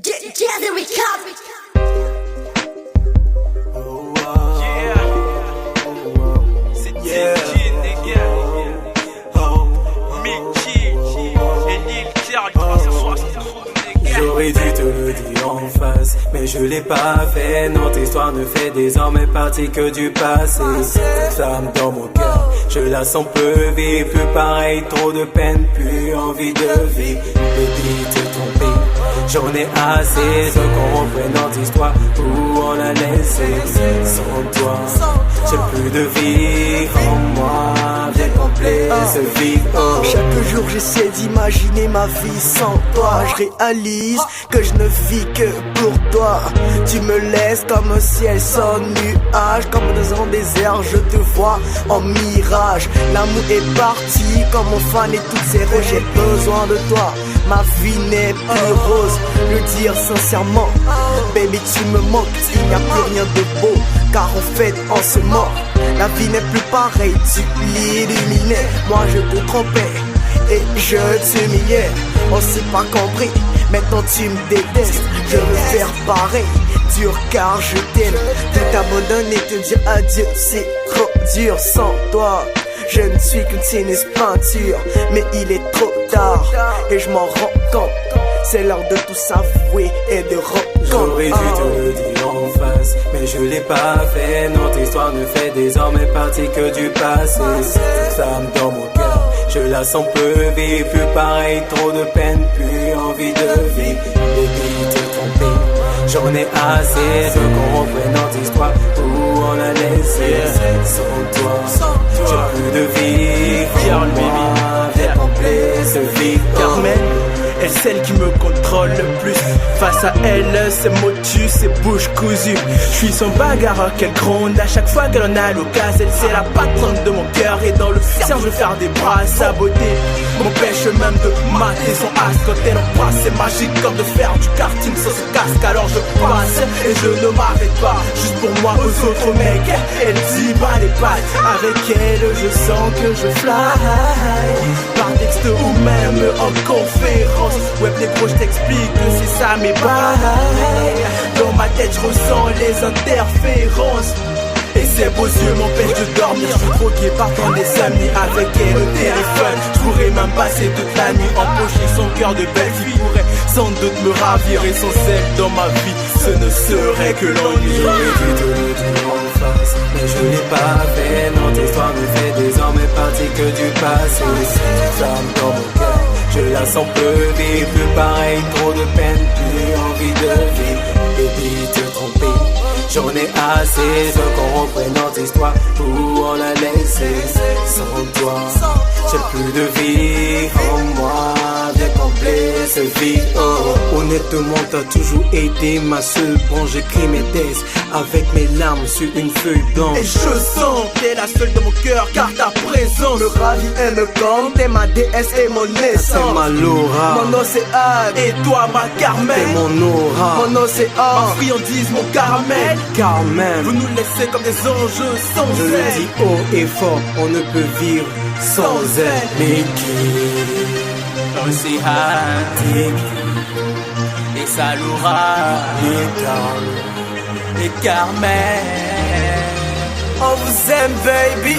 Together we come. C'est Titi, les gars. Mickey et Lil Claire, le 360, les gars. J'aurais dû te le dire en face, mais je l'ai pas fait. Notre histoire ne fait désormais partie que du passé. Cette flamme dans mon cœur, je la sens peu vivre. Plus pareil, trop de peine, plus envie de vivre. Baby, t'es trompé, j'en ai assez. Je qu'on reprenne notre histoire où on l'a laissé. Sans toi, j'ai plus de vie en moi. Viens complet ce vide. Oh. Chaque jour j'essaie d'imaginer ma vie sans toi. Je réalise que je ne vis que pour toi. Tu me laisses comme un ciel sans nuage, comme dans un désert je te vois en mirage. L'amour est parti comme mon fan et toutes ses rêves. J'ai besoin de toi, ma vie n'est plus rose. Le dire sincèrement, baby tu me manques. Il n'y a plus rien de beau, car en fait on se mord. La vie n'est plus pareille, tu l'illuminais. Moi je te trompais et je t'humiliais. On s'est pas compris, maintenant tu me détestes. Je veux faire pareil, dur car je t'aime. Tout abandonner, te dire adieu, c'est trop dur sans toi. Je ne suis qu'une sinistre peinture, mais il est trop tard et je m'en rends compte. C'est l'heure de tout s'avouer et de reprendre. J'aurais dû te le dire en face, mais je l'ai pas fait. Notre histoire ne fait désormais partie que du passé. Cette flamme dans mon cœur, je la sens peu vivre. Plus pareil, trop de peine, plus envie de vivre. Baby, t'es trompé, j'en ai assez. Je veux qu'on reprenne notre histoire où on l'a laissé. Sans toi, j'ai plus de vie en moi. Viens complet ce vide. Carmen est celle qui me contrôle le plus. Face à elle, c'est motus, c'est bouche cousue. Je suis son bagarreur qu'elle gronde à chaque fois qu'elle en a l'occasion. Elle c'est la patronne de mon cœur et dans le cerf je veux faire des bras sabotés. M'empêche même de mater son as quand elle embrasse. C'est magique comme de faire du karting sans ce casque. Alors je passe et je ne m'arrête pas. Juste pour moi aux autres mecs, elle dit bah les pattes. Avec elle je sens que je fly. Par texte ou même en conférence. Web négro, je t'explique que c'est ça mes bails. Dans ma tête je ressens les interférences. Et ses beaux yeux m'empêchent de dormir. Je suis drogué par tant des amis. Avec elle au téléphone, je pourrais même passer toute la nuit. Empocher son cœur de belle fille pourrait sans doute me ravir. Et sans celle dans ma vie, ce ne serait que l'ennui. J'aurais dû te le dire en face, mais je l'ai pas fait. Notre histoire ne fait désormais partie que du passé. Cette flamme dans mon cœur, je la sens peu vivre. Plus pareil, trop de peine, plus envie de vivre. Baby, te tromper, j'en ai assez. Je veux qu'on reprenne notre histoire où on l'a laissé. Sans toi, j'ai plus de vie en moi. Viens complet ce vide. Oh. Honnêtement, t'as toujours été ma seule branche. J'écris mes thèses avec mes larmes sur une feuille blanche. Et je sens t'es la seule de mon cœur car ta présence me ravit et me compte. T'es ma déesse et mon essence. C'est ma Laura, mon océan. Et toi ma Carmen. t'es mon aura, Mon océan. Ma friandise, mon caramel. Carmen. Vous nous laissez comme des anges sans Je le elle. dis haut et fort, on ne peut vivre sans elle. Mickey, Aussi hard, et Salura, et Carmen. et Carmen. On vous aime baby.